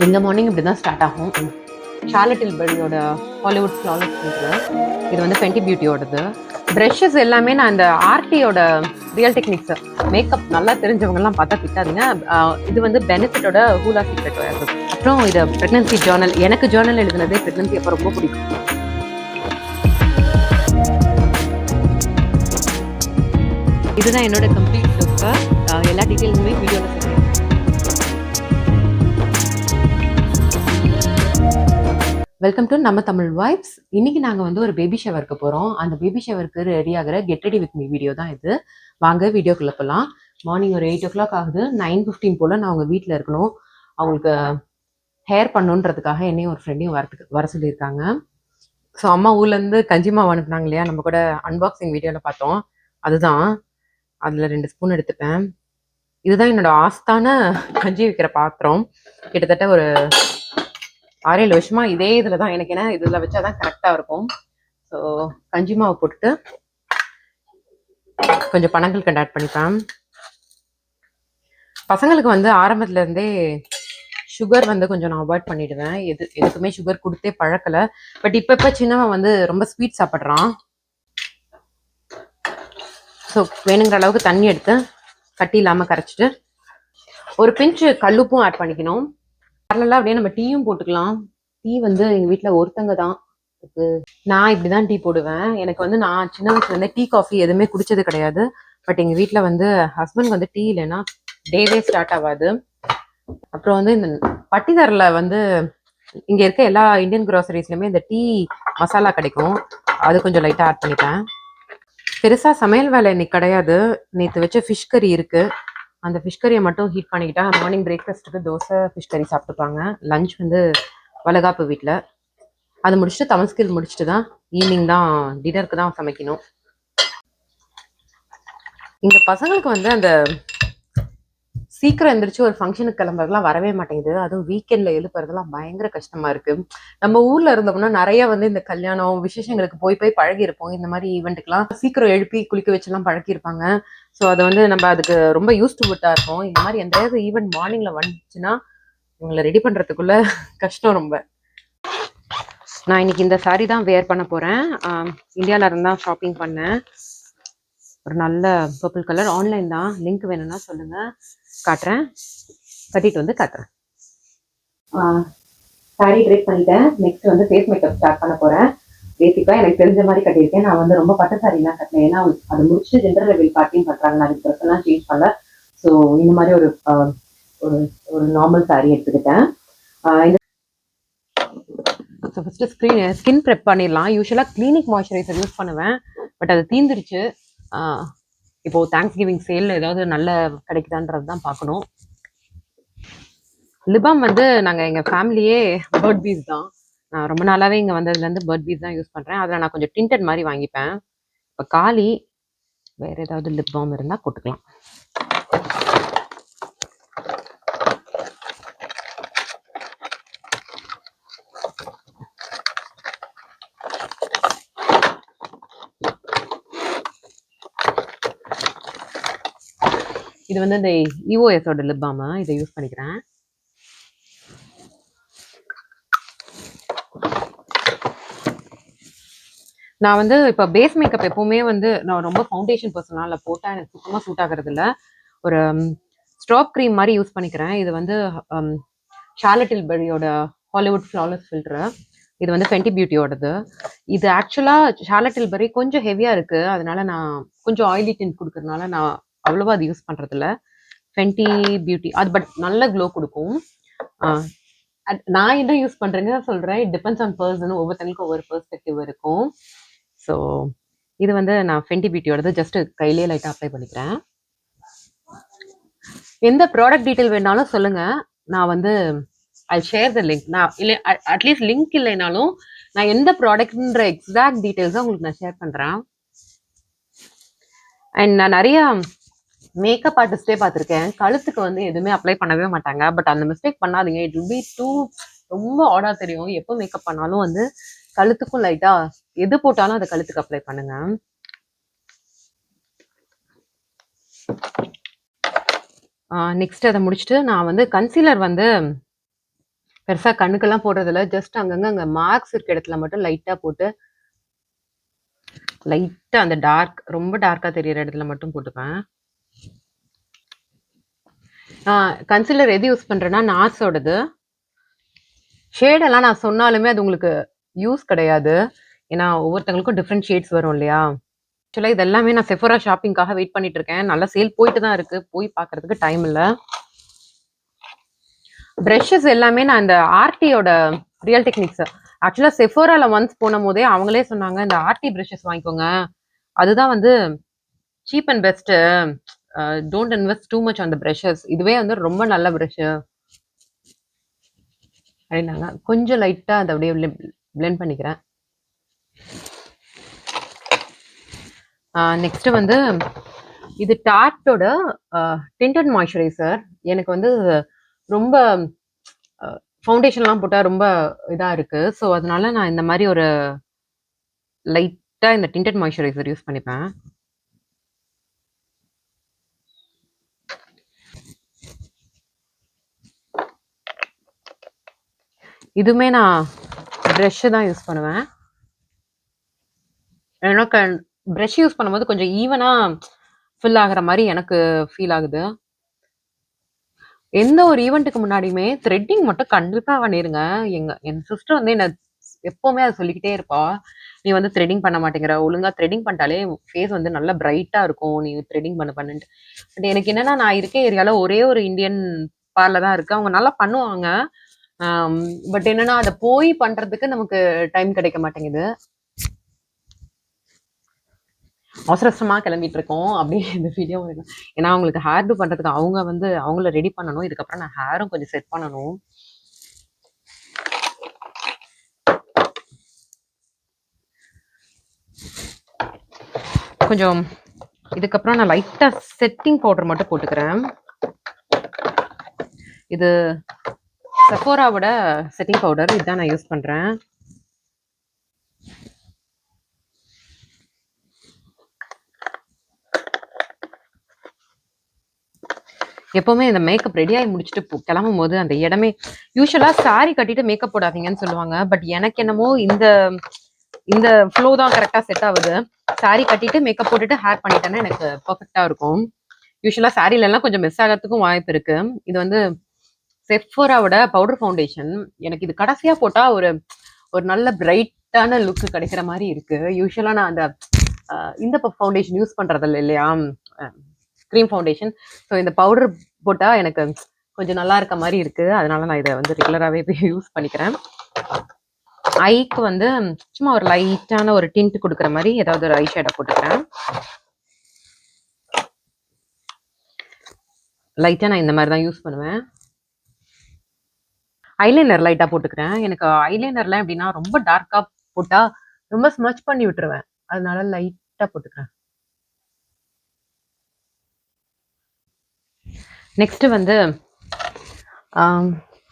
இந்த மார்னிங் இப்படி தான் ஸ்டார்ட் ஆகும். சார்லட் டில்பரியோட ஹாலிவுட் ஃப்ளாலெஸ் ஃபில்டர். இது வந்து ஃபென்டி பியூட்டியோடது. ப்ரஷஸ் எல்லாமே நான் இந்த ஆர்டியோட ரியல் டெக்னிக்ஸ் மேக்கப் நல்லா தெரிஞ்சவங்கலாம் பார்த்தா திட்டாதீங்க. இது வந்து பெனிஃபிட்டோட ஹூலா சீக்ரெட் வயர்ஸ். அப்புறம் இது ப்ரெக்னன்சி ஜேர்னல். எனக்கு ஜேர்னல் எழுதுனதே ப்ரெக்னன்சி அப்போ ரொம்ப பிடிக்கும். இதுதான் என்னோட கம்ப்ளீட் லுக்கு. எல்லா டீட்டெயிலுமே வீடியோவில் சொல்லுவேன். வெல்கம் டு நம்ம தமிழ் வைப்ஸ். இன்னைக்கு நாங்கள் வந்து ஒரு பேபி ஷவருக்கு போகிறோம். அந்த பேபி ஷவருக்கு ரெடி ஆகிற get ready with me video தான் இது. வாங்க வீடியோக்குள்ளே போகலாம். மார்னிங் ஒரு 8 o'clock ஆகுது. 9:15 போல் நான் அவங்க வீட்டில் இருக்கணும். அவங்களுக்கு ஹேர் பண்ணுன்றதுக்காக என்னையும் ஒரு ஃப்ரெண்டையும் வர சொல்லியிருக்காங்க. ஸோ அம்மா ஊர்லேருந்து கஞ்சி மாவு அனுப்புனாங்க இல்லையா, நம்ம கூட அன்பாக்சிங் வீடியோவில் பார்த்தோம். அதுதான். அதில் 2 ஸ்பூன் எடுத்துப்பேன். இதுதான் என்னோட ஆஸ்தான கஞ்சி வைக்கிற பாத்திரம். கிட்டத்தட்ட ஒரு 6-7 வருஷமா இதே இதில் தான். எனக்கு என்ன இதில் வச்சாதான் கரெக்டாக இருக்கும். ஸோ கஞ்சி மாவு போட்டுட்டு கொஞ்சம் பனங்கல்கண்டு ஆட் பண்ணிப்பேன். பசங்களுக்கு வந்து ஆரம்பத்துல இருந்தே சுகர் வந்து கொஞ்சம் நான் அவாய்ட் பண்ணிடுவேன். எதுக்குமே சுகர் கொடுத்தே பழக்கலை. பட் இப்போ சின்னவன் வந்து ரொம்ப ஸ்வீட் சாப்பிட்றான். ஸோ வேணுங்கிற அளவுக்கு தண்ணி எடுத்து கட்டி இல்லாமல் கரைச்சிட்டு ஒரு பிஞ்சு கல்லுப்பும் ஆட் பண்ணிக்கணும். அதெல்லாம் அப்படியே நம்ம டீயும் போட்டுக்கலாம். டீ வந்து எங்கள் வீட்டில் ஒருத்தங்க தான். நான் இப்படிதான் டீ போடுவேன். எனக்கு வந்து நான் சின்ன வயசுல இருந்தே டீ காஃபி எதுவுமே குடிச்சது கிடையாது. பட் எங்கள் வீட்டில் வந்து ஹஸ்பண்ட் வந்து டீ இல்லைன்னா டேவே ஸ்டார்ட் ஆகாது. அப்புறம் வந்து இந்த பட்டிதரில் வந்து இங்கே இருக்க எல்லா இந்தியன் க்ராசரிஸ்லையுமே இந்த டீ மசாலா கிடைக்கும். அது கொஞ்சம் லைட்டாக ஆட் பண்ணிப்பேன். பெருசாக சமையல் வேலை இன்னைக்கு கிடையாது. நேற்று வச்ச ஃபிஷ் கறி இருக்குது. அந்த ஃபிஷ் கறியை மட்டும் ஹீட் பண்ணிக்கிட்டா மார்னிங் பிரேக்ஃபாஸ்ட்டுக்கு தோசை ஃபிஷ் கறி சாப்பிட்டுப்பாங்க. லஞ்ச் வந்து வளகாப்பு வீட்டில். அது முடிச்சுட்டு தமஸ்கில் முடிச்சுட்டு தான் ஈவினிங் தான் டின்னருக்கு தான் சமைக்கணும். இந்த பசங்களுக்கு வந்து அந்த சீக்கிரம் எந்திரிச்சு ஒரு ஃபங்க்ஷனுக்கு கிளம்புறதுலாம் வரவே மாட்டேங்குது. அதுவும் வீக்கெண்ட்ல எழுப்புறதுலாம் பயங்கர கஷ்டமா இருக்கு. நம்ம ஊர்ல இருந்தோம்னா நிறைய வந்து இந்த கல்யாணம் விசேஷங்களுக்கு போய் பழகி இருப்போம். இந்த மாதிரி ஈவெண்ட்டுக்கெல்லாம் சீக்கிரம் எழுப்பி குளிக்க வச்செல்லாம் பழக்கியிருப்பாங்க. ஸோ அதை வந்து நம்ம அதுக்கு ரொம்ப யூஸ் டு விட்டா இருக்கும். இந்த மாதிரி எந்த ஈவெண்ட் மார்னிங்ல வந்துச்சுன்னா இவங்களை ரெடி பண்றதுக்குள்ள கஷ்டம் ரொம்ப. நான் இன்னைக்கு இந்த சாரி தான் வேர் பண்ண போறேன். இந்தியாவில இருந்தா ஷாப்பிங் பண்ணேன். ஒரு நல்ல பர்பிள் கலர். ஆன்லைன் தான். லிங்க் வேணும்னா சொல்லுங்க, காட்டுறேன். கட்டிட்டு வந்து காட்டுறேன். சாரி ட்ரேப் பண்ணிட்டேன். நெக்ஸ்ட் வந்து ஃபேஸ் மேக்கப் ஸ்டார்ட் பண்ண போறேன். பேசிக்காக எனக்கு தெரிஞ்ச மாதிரி கட்டியிருக்கேன். நான் வந்து ரொம்ப பட்டு சாரிலாம் கட்டினேன். ஏன்னா அது முடிச்சுட்டு ஜெண்டர் லெவல் பார்ட்டியும் பண்றாங்க. நான் ட்ரெஸ் எல்லாம் சேஞ்ச் பண்ணல. ஸோ இந்த மாதிரி ஒரு ஒரு நார்மல் சாரி எடுத்துக்கிட்டேன். இந்த ஃபர்ஸ்ட் ஸ்கின் ப்ரெப் பண்ணிடலாம். யூஸ்வலாக கிளினிக் மாய்ஸ்சரைசர் யூஸ் பண்ணுவேன். பட் அது தீந்துருச்சு. இப்போ தேங்க்ஸ் கிவிங் சேல்ல ஏதாவது நல்ல கிடைக்குதான்றது தான் பார்க்கணும். லிபாம் வந்து நாங்கள் எங்கள் ஃபேமிலியே பேர்ட் பீஸ் தான். நான் ரொம்ப நாளாகவே இங்கே வந்ததுலேருந்து பேர்ட் பீஸ் தான் யூஸ் பண்ணுறேன். அதில் நான் கொஞ்சம் டிண்டட் மாதிரி வாங்கிப்பேன். இப்போ காலி வேறு ஏதாவது லிப் பாம் இருந்தால் போட்டுக்கலாம். இது வந்து இந்த இஓஎஸோட லிப் பாம். இதை யூஸ் பண்ணிக்கிறேன். நான் வந்து இப்போ பேஸ் மேக்கப் எப்பவுமே வந்து நான் ரொம்ப ஃபவுண்டேஷன் பர்சனலாக போட்டால் எனக்கு சுத்தமாக சூட் ஆகிறது இல்லை. ஒரு ஸ்ட்ராப் க்ரீம் மாதிரி யூஸ் பண்ணிக்கிறேன். இது வந்து சார்லட் டில்பரியோட ஹாலிவுட் ஃப்ளாலெஸ் ஃபில்டர். இது வந்து ஃபென்டி பியூட்டியோடது. இது ஆக்சுவலாக சார்லட் டில்பரி கொஞ்சம் ஹெவியாக இருக்குது. அதனால நான் கொஞ்சம் ஆயிலி டிண்ட் கொடுக்கறதுனால நான் அவ்வளோவா அது யூஸ் பண்ணுறதில்ல. ஃபென்டி பியூட்டி அது பட் நல்ல க்ளோ கொடுக்கும். நான் என்ன யூஸ் பண்ணுறேங்க சொல்கிறேன். It depends on person. ஒவ்வொருத்தங்களுக்கும் ஒவ்வொரு பெர்ஸ்பெக்டிவ் இருக்கும். ஸோ இது வந்து நான் ஃபென்டி பியூட்டியோடது. ஜஸ்ட் கையிலே லைட்டாக அப்ளை பண்ணிக்கிறேன். எந்த ப்ராடக்ட் டீட்டெயில் வேணாலும் சொல்லுங்கள். நான் வந்து ஐ ஷேர் த லிங்க். நான் இல்லை அட்லீஸ்ட் லிங்க் இல்லைனாலும் நான் எந்த ப்ராடக்ட்ன்ற எக்ஸாக்ட் டீட்டெயில்ஸாக உங்களுக்கு நான் ஷேர் பண்ணுறேன். அண்ட் நான் நிறையா மேக்கப் ஆர்டிஸ்டே பார்த்துருக்கேன். கழுத்துக்கு வந்து எதுவுமே அப்ளை பண்ணவே மாட்டாங்க. பட் அந்த மிஸ்டேக் பண்ணாதீங்க. இட் வில் பி ரொம்ப ஆடாக தெரியும். எப்போ மேக்கப் பண்ணாலும் வந்து கழுத்துக்கும் லைட்டாக எது போட்டாலும் அதை கழுத்துக்கு அப்ளை பண்ணுங்க. நெக்ஸ்ட் அதை முடிச்சுட்டு நான் வந்து கன்சீலர் வந்து பெருசா கண்ணுக்கெல்லாம் போடுறதில்ல. ஜஸ்ட் அங்கங்க அங்க மார்க்ஸ் இருக்க இடத்துல மட்டும் லைட்டா போட்டு, லைட்டா அந்த ரொம்ப டார்க்கா தெரியிற இடத்துல மட்டும் போட்டுப்பேன். கன்சீலர் எது யூஸ் பண்றேன்னா, நார்ஸோடது. ஷேடெல்லாம் நான் சொன்னாலுமே அது உங்களுக்கு யூஸ் கிடையாது. ஏன்னா, ஒவ்வொருத்தவங்களுக்கும் டிஃபரெண்ட் ஷேட்ஸ் வரும் இல்லையா? ஆக்சுவலா இது எல்லாமே நான் செஃபோரா ஷாப்பிங்காக வெயிட் பண்ணிட்டு இருக்கேன். நல்லா சேல் போயிட்டு தான் இருக்கு. போய் பார்க்கறதுக்கு டைம் இல்ல. பிரஷஸ் எல்லாமே நான் இந்த ஆர்டியோட ரியல் டெக்னிக்ஸ். ஆக்சுவலா செஃபோரால ஒன்ஸ் போனபோதே அவங்களே சொன்னாங்க, இந்த ஆர்டி பிரஷஸ் வாங்கிக்கோங்க. அதுதான் வந்து cheap and best. Don't invest too much on the brushes. இதுவே வந்து ரொம்ப நல்ல பிரஷ் அப்படின்னாங்க. கொஞ்சம் லைட்டா அதை அப்படியே பிளெண்ட் பண்ணிக்கிறேன். நெக்ஸ்ட் வந்து இது டார்ட்டோட டிண்டட் மாய்ஸ்சரைசர். எனக்கு வந்து ரொம்ப ஃபவுண்டேஷன்லாம் போட்டா ரொம்ப இதா இருக்கு. ஸோ அதனால நான் இந்த மாதிரி ஒரு லைட்டா இந்த டிண்டட் மாய்ஸ்சரைசர் யூஸ் பண்ணிப்பேன். இதுவுமே நான் ப்ரஷ் தான் யூஸ் பண்ணுவேன். எனக்கு ப்ரஷ் யூஸ் பண்ணும்போது கொஞ்சம் ஈவனா ஃபில் ஆகுற மாதிரி எனக்கு ஃபீல் ஆகுது. எந்த ஒரு ஈவெண்ட்டுக்கு முன்னாடியுமே த்ரெட்டிங் மட்டும் கண்டிப்பா பண்ணிருங்க. என் சிஸ்டர் வந்து என்ன எப்பவுமே அதை சொல்லிக்கிட்டே இருப்பா. நீ வந்து த்ரெட்டிங் பண்ண மாட்டேங்கிற. ஒழுங்கா த்ரெட்டிங் பண்ணிட்டாலே ஃபேஸ் வந்து நல்லா பிரைட்டா இருக்கும். நீ த்ரெட்டிங் பண்ணுன்ட்டு. பட் எனக்கு என்னன்னா, நான் இருக்க ஏரியால ஒரே ஒரு இந்தியன் பார்லர் தான் இருக்கு. அவங்க நல்லா பண்ணுவாங்க. பட் என்னன்னா, அத போய் பண்றதுக்கு நமக்கு டைம் கிடைக்க மாட்டேங்குது. அவசர அவசரமா கிளம்பிட்டு இருக்கோம். அப்படியே இந்த வீடியோ ஏன்னா அவங்களுக்கு ஹேர் டூ பண்றதுக்கு அவங்க வந்து அவங்கள ரெடி பண்ணணும். இதுக்கப்புறம் நான் ஹேரும் கொஞ்சம் செட் பண்ணணும். கொஞ்சம் இதுக்கப்புறம் நான் லைட்டா செட்டிங் பவுடர் மட்டும் போட்டுக்கிறேன். இது செஃபோராவோட செட்டிங் பவுடர். இதுதான் நான் யூஸ் பண்றேன். எப்பவுமே இந்த மேக்கப் ரெடி ஆகி முடிச்சுட்டு கிளம்பும் போது அந்த இடமே யூஸ்வலா சாரி கட்டிட்டு மேக்கப் போடாதீங்கன்னு சொல்லுவாங்க. பட் எனக்கு என்னமோ இந்த ஃப்ளோ தான் கரெக்டா செட் ஆகுது. சாரி கட்டிட்டு மேக்கப் போட்டுட்டு ஹேர் பண்ணிட்டேன்னா எனக்கு பர்ஃபெக்டா இருக்கும். யூஸ்வலா சாரில எல்லாம் கொஞ்சம் மிஸ் ஆகிறதுக்கும் வாய்ப்பு இருக்கு. இது வந்து செஃபோராவோட பவுடர் ஃபவுண்டேஷன். எனக்கு இது கடைசியா போட்டா ஒரு நல்ல பிரைட்டான லுக் கிடைக்கிற மாதிரி இருக்கு. யூஸ்வலா நான் அந்த இந்த ஃபவுண்டேஷன் யூஸ் பண்றது இல்லையா, க்ரீம் ஃபவுண்டேஷன். ஸோ இந்த பவுடர் போட்டா எனக்கு கொஞ்சம் நல்லா இருக்க மாதிரி இருக்கு. அதனால நான் இதை வந்து ரெகுலராகவே யூஸ் பண்ணிக்கிறேன். ஐக்கு வந்து சும்மா ஒரு லைட்டான ஒரு டிண்ட் கொடுக்குற மாதிரி ஏதாவது ஒரு ஐ ஷேடை போட்டுக்கிறேன். லைட்டா நான் இந்த மாதிரி தான் யூஸ் பண்ணுவேன். ஐலைனர் லைட்டா போட்டுக்கிறேன். எனக்கு ஐலைனர்லாம் எப்படின்னா ரொம்ப டார்க்கா போட்டா ரொம்ப ஸ்மச் பண்ணி விட்டுருவேன். அதனால லைட்டா போட்டுக்கிறேன். நெக்ஸ்ட் வந்து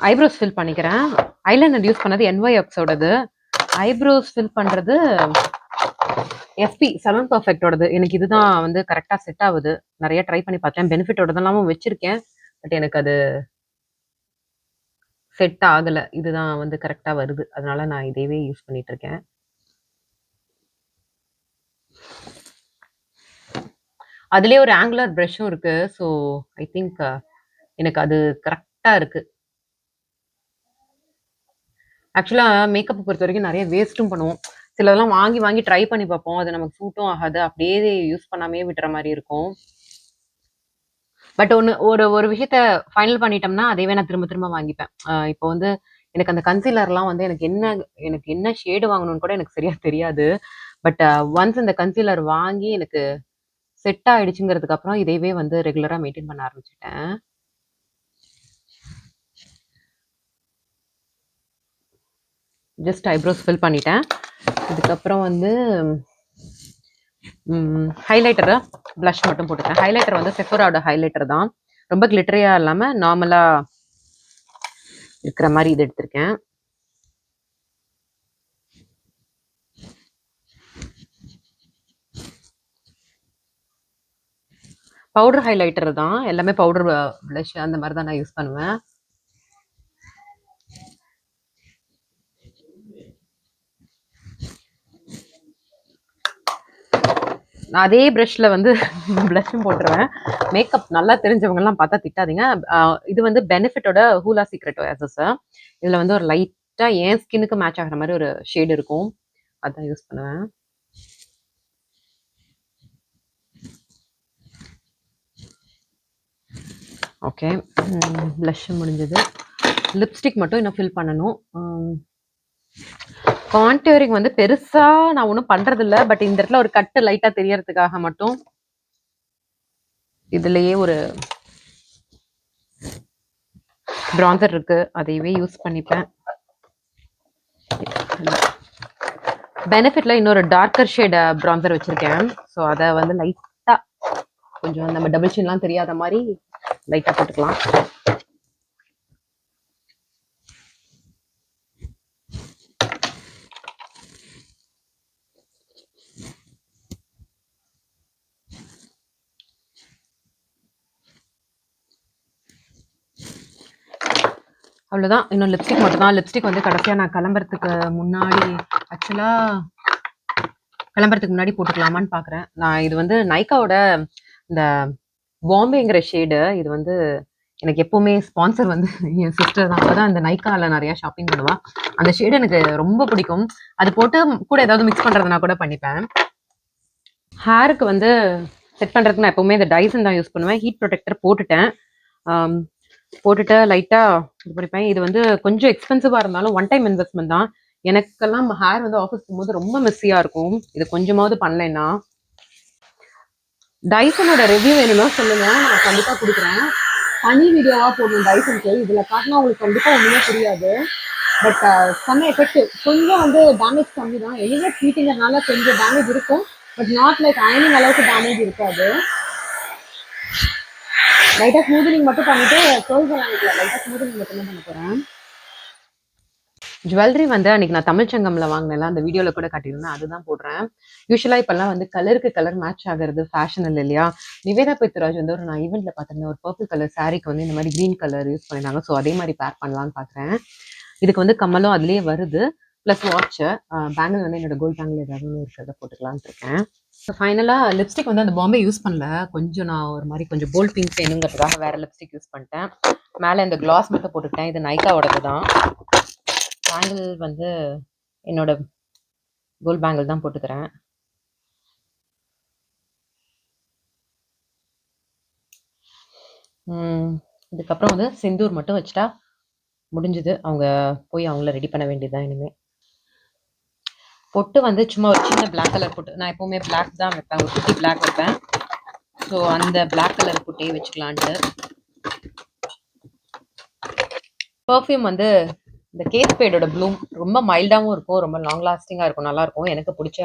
ஐப்ரோஸ் ஃபில் பண்ணிக்கிறேன். ஐலைனர் யூஸ் பண்ணது NYXோடது. ஐப்ரோஸ் ஃபில் பண்றது FP 7 பர்ஃபெக்டோடது. எனக்கு இதுதான் வந்து கரெக்டா செட் ஆகுது. நிறைய ட்ரை பண்ணி பார்த்தேன். பெனிஃபிட்டோடதெல்லாம் வச்சிருக்கேன். பட் எனக்கு அது செட் ஆகல. இதுதான் வந்து கரெக்டா வருது. அதனால நான் இதையவே யூஸ் பண்ணிட்டு இருக்கேன். அதுலயே ஒரு ஆங்குலர் பிரஷும் இருக்கு. ஸோ ஐ திங்க் எனக்கு அது கரெக்டா இருக்கு. ஆக்சுவலா மேக்கப் பொறுத்த வரைக்கும் நிறைய வேஸ்ட்டும் பண்ணுவோம். சிலதெல்லாம் வாங்கி வாங்கி ட்ரை பண்ணி பார்ப்போம். அது நமக்கு சூட்டும் ஆகாது. அப்படியே யூஸ் பண்ணாமே விட்டுற மாதிரி இருக்கும். பட் ஒரு விஷயத்த ஃபைனல் பண்ணிட்டோம்னா அதையவே நான் திரும்ப திரும்ப வாங்கிப்பேன். இப்போ வந்து எனக்கு அந்த கன்சீலர்லாம் வந்து எனக்கு என்ன ஷேடு வாங்கணும்னு கூட எனக்கு சரியா தெரியாது. பட் ஒன்ஸ் இந்த கன்சீலர் வாங்கி எனக்கு செட் ஆயிடுச்சுங்கிறதுக்கு அப்புறம் இதையவே வந்து ரெகுலரா மெயின்டைன் பண்ண ஆரம்பிச்சுட்டேன். ஜஸ்ட் ஐப்ரோஸ் ஃபில் பண்ணிட்டேன். இதுக்கப்புறம் வந்து ஹைலைட்டர் ப்ளஷ் மட்டும் போட்டுக்கிறேன். ஹைலைட்டர் வந்து செஃபோராவோட ஹைலைட்டர் தான். ரொம்ப கிளிட்டரியா இல்லாம நார்மலா இருக்கிற மாதிரி இது எடுத்திருக்கேன். பவுடர் ஹைலைட்டர் தான். எல்லாமே பவுடர் ப்ளஷ் அந்த மாதிரி தான் நான் யூஸ் பண்ணுவேன். நான் அதே ப்ரஷ்ல வந்து ப்ளஷும் போட்டுருவேன். மேக்கப் நல்லா தெரிஞ்சவங்கலாம் பார்த்தா திட்டாதீங்க. இது வந்து பெனிஃபிட்டோட ஹூலா சீக்ரெட் ஒயாசிஸ். இதில் வந்து ஒரு லைட்டாக என் ஸ்கின்னுக்கு மேட்ச் ஆகிற மாதிரி ஒரு ஷேடு இருக்கும். அதான் யூஸ் பண்ணுவேன். ஓகே, ப்ளஷ் முடிஞ்சது. லிப்ஸ்டிக் மட்டும் இன்னும் ஃபில் பண்ணணும். கான்டூரிங் வந்து பெருசா நான் ஒன்றும் பண்றதில்ல. பட் இந்த இடத்துல ஒரு கட்டு லைட்டா தெரியறதுக்காக மட்டும் இதுலயே ஒரு பிரான்சர் இருக்கு, அதையவே யூஸ் பண்ணிப்பேன். பெனிஃபிட்ல இன்னொரு டார்க்கர் ஷேட் பிரான்சர் வச்சிருக்கேன். ஸோ அதை வந்து லைட்டா கொஞ்சம் நம்ம டபுள் சின்லாம் தெரியாத மாதிரி லைட்டா போட்டுக்கலாம். அவ்வளோதான். இன்னும் லிப்ஸ்டிக் மட்டும் தான். லிப்ஸ்டிக் வந்து கடைசியாக நான் கிளம்புறதுக்கு முன்னாடி போட்டுக்கலாமான்னு பார்க்குறேன். நான் இது வந்து நைக்காவோட இந்த பாம்பேங்கிற ஷேடு. இது வந்து எனக்கு எப்போவுமே ஸ்பான்சர் வந்து என் சிஸ்டர் தான். அப்போ தான் இந்த நைக்காவில் நிறையா ஷாப்பிங் பண்ணுவா. அந்த ஷேடு எனக்கு ரொம்ப பிடிக்கும். அது போட்டு கூட ஏதாவது மிக்ஸ் பண்ணுறதுனா கூட பண்ணிப்பேன். ஹேருக்கு வந்து செட் பண்ணுறதுக்கு நான் எப்போவுமே இந்த டைசன் தான் யூஸ் பண்ணுவேன். ஹீட் ப்ரொடெக்டர் போட்டுட்டு லைட்டாக இது பண்ணிப்பேன். இது வந்து கொஞ்சம் எக்ஸ்பென்சிவாக இருந்தாலும் ஒன் டைம் இன்வெஸ்ட்மெண்ட் தான். எனக்கெல்லாம் ஹேர் வந்து ஆஃபீஸ் போகும்போது ரொம்ப மெஸ்ஸியாக இருக்கும். இது கொஞ்சமாவது பண்ணலைன்னா. டைசனோட ரிவ்யூ வேணும்னா சொல்லுங்க, நான் கண்டிப்பாக கொடுக்குறேன். தனி வீடியோவாக போடணும் டைசனுக்கு. இதில் காட்டினா உங்களுக்கு கண்டிப்பாக ஒன்றுமே புரியாது. பட் செம்ம எஃபெக்டிவ். கொஞ்சம் வந்து டேமேஜ் கம்மி தான். எனிவே ஹீட்டிங்கிறதுனால கொஞ்சம் டேமேஜ் இருக்கும். பட் நாட் லைக் அயனிங் அளவுக்கு டேமேஜ் இருக்காது. லைட்டாக ஸ்மூதனிங் மட்டும் பண்ணிட்டு கேர்ள்ஸ் எல்லாம் வைக்கல. லைட்டாக ஸ்மூதனிங் மட்டும் தான் பண்ண போகிறேன். ஜுவல்லரி வந்து அன்னைக்கு நான் தமிழ் சங்கம்ல வாங்கினேன், அந்த வீடியோவில் கூட காட்டியிருந்தேன், அதுதான் போடுறேன். யூஸ்வலாக இப்போல்லாம் வந்து கலருக்கு கலர் மேட்ச் ஆகிறது ஃபேஷன் இல்லை இல்லையா? நிவேதா பெத்ராஜ் வந்து நான் ஈவெண்ட்டில் பார்த்துருந்தேன். ஒரு பர்பிள் கலர் சாரீக்கு வந்து இந்த மாதிரி க்ரீன் கலர் யூஸ் பண்ணியிருந்தாங்க. ஸோ அதே மாதிரி பேர் பண்ணலான்னு பார்க்குறேன். இதுக்கு வந்து கம்மலும் அதுலேயே வருது, ப்ளஸ் வாட்சு. பேங்கிள் வந்து என்னோட கோல்ட் பேங்கிள் ஏதாவது இருக்கிறத போட்டுக்கலான்னு இருக்கேன். ஸோ ஃபைனலாக லிப்ஸ்டிக் வந்து அந்த பாம்பே யூஸ் பண்ணல. கொஞ்சம் நான் ஒரு மாதிரி கொஞ்சம் போல்ட் பிங்க் வேணுங்கிறதுக்காக வேறு லிப்ஸ்டிக் யூஸ் பண்ணிட்டேன். மேலே இந்த கிளாஸ் மட்டும் போட்டுக்கிட்டேன். இது நைக்காவோடது தான். பேங்கிள் வந்து என்னோட கோல்ட் பேங்கிள் தான் போட்டுக்கிறேன். இதுக்கப்புறம் வந்து சிந்தூர் மட்டும் வச்சுட்டா முடிஞ்சுது. அவங்க போய் அவங்கள ரெடி பண்ண வேண்டியதுதான். இனிமேல் பொட்டு வந்து சும்மா ஒரு சின்ன பிளாக் கலர் பொட்டு. நான் எப்போவுமே பிளாக் தான் வைப்பேன், ஒரு குட்டி பிளாக் வைப்பேன். ஸோ அந்த பிளாக் கலர் பொட்டையே வச்சுக்கலான்ட்டு. பர்ஃப்யூம் வந்து இந்த கேட் ஸ்பேடோட ப்ளூம் ரொம்ப மைல்டாகவும் இருக்கும், ரொம்ப லாங் லாஸ்டிங்காக இருக்கும், நல்லாயிருக்கும். எனக்கு பிடிச்ச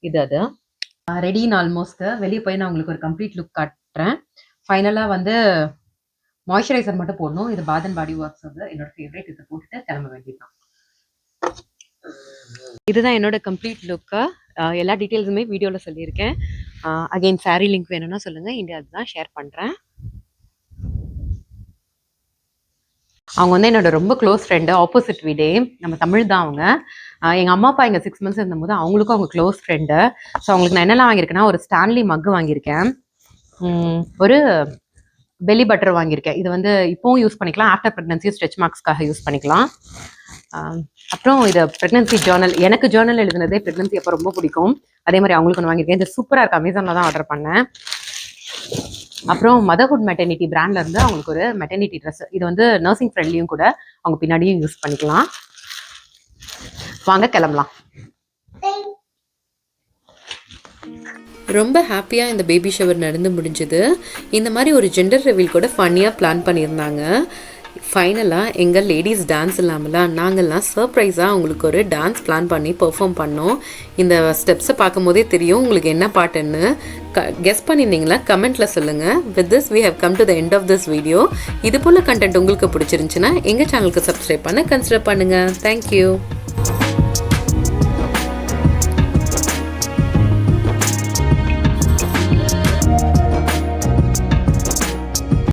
இது அது. ரெடின்னு ஆல்மோஸ்ட். வெளியே போய் நான் உங்களுக்கு ஒரு கம்ப்ளீட் லுக் காட்டுறேன். ஃபைனலாக வந்து மாய்ஸ்சரைசர் மட்டும் போடணும். இது பாத் அண்ட் பாடி ஒர்க்ஸ் வந்து என்னோட ஃபேவரேட். இதை போட்டுட்டு கிளம்ப வேண்டியதுதான். இதுதான் என்னோட கம்ப்ளீட் லுக்கு. எல்லா டீட்டெயில்ஸுமே வீடியோவில் சொல்லியிருக்கேன். அகெயின் சாரீ லிங்க் வேணும்னா சொல்லுங்கள், இந்தியா அதுதான் ஷேர் பண்ணுறேன். அவங்க வந்து என்னோட ரொம்ப க்ளோஸ் ஃப்ரெண்டு, ஆப்போசிட் வீடே, நம்ம தமிழ் தான் அவங்க. எங்கள் அம்மா அப்பா இங்கே 6 months இருந்தபோது அவங்களுக்கும் அவங்க க்ளோஸ் ஃப்ரெண்டு. ஸோ அவங்களுக்கு நான் என்னெல்லாம் வாங்கியிருக்கேன்னா, ஒரு ஸ்டான்லி மக்கு வாங்கியிருக்கேன், ஒரு பெல்லி பட்டர் வாங்கியிருக்கேன். இது வந்து இப்போவும் யூஸ் பண்ணிக்கலாம், ஆஃப்டர் ப்ரெக்னன்சி ஸ்ட்ரெச் மார்க்ஸ்க்காக யூஸ் பண்ணிக்கலாம். அப்புறம் இது ப்ரெக்னன்சி ஜேர்னல். எனக்கு ஜேர்னல் எழுதுனதே ப்ரெக்னன்சி அப்போ ரொம்ப பிடிக்கும். அதே மாதிரி அவங்களுக்கு ஒன்று வாங்கியிருக்கேன். இது சூப்பராக இருக்குது, அமேசானில் தான் ஆர்டர் பண்ணேன். அப்புறம் மதர்ஹுட் மெட்டர்னிட்டி பிராண்ட்ல இருந்து அவங்களுக்கு ஒரு மெட்டர்னிட்டி ட்ரெஸ். இது வந்து நர்சிங் ஃப்ரெண்ட்லியும் கூட, அவங்க பின்னாடியும் யூஸ் பண்ணிக்கலாம். வாங்க கிளம்பலாம். ரொம்ப ஹாப்பியாக இந்த பேபி ஷவர் நடந்து முடிஞ்சுது. இந்த மாதிரி ஒரு ஜெண்டர் ரிவீல் கூட ஃபன்னியாக பிளான் பண்ணியிருந்தாங்க. ஃபைனலாக எங்கள் லேடிஸ் டான்ஸ் இல்லாமலாம் நாங்கள்லாம் சர்ப்ரைஸாக அவங்களுக்கு ஒரு டான்ஸ் பிளான் பண்ணி பெர்ஃபார்ம் பண்ணோம். இந்த ஸ்டெப்ஸை பார்க்கும் போதே தெரியும் உங்களுக்கு என்ன பாட்டுன்னு. கெஸ் பண்ணியிருந்தீங்களா? கமெண்ட்டில் சொல்லுங்கள். With this we have come to the end of this video. இது போல் கண்டென்ட் உங்களுக்கு பிடிச்சிருந்துச்சுன்னா எங்கள் சேனலுக்கு சப்ஸ்கிரைப் பண்ண கன்சிடர் பண்ணுங்கள். தேங்க்யூ.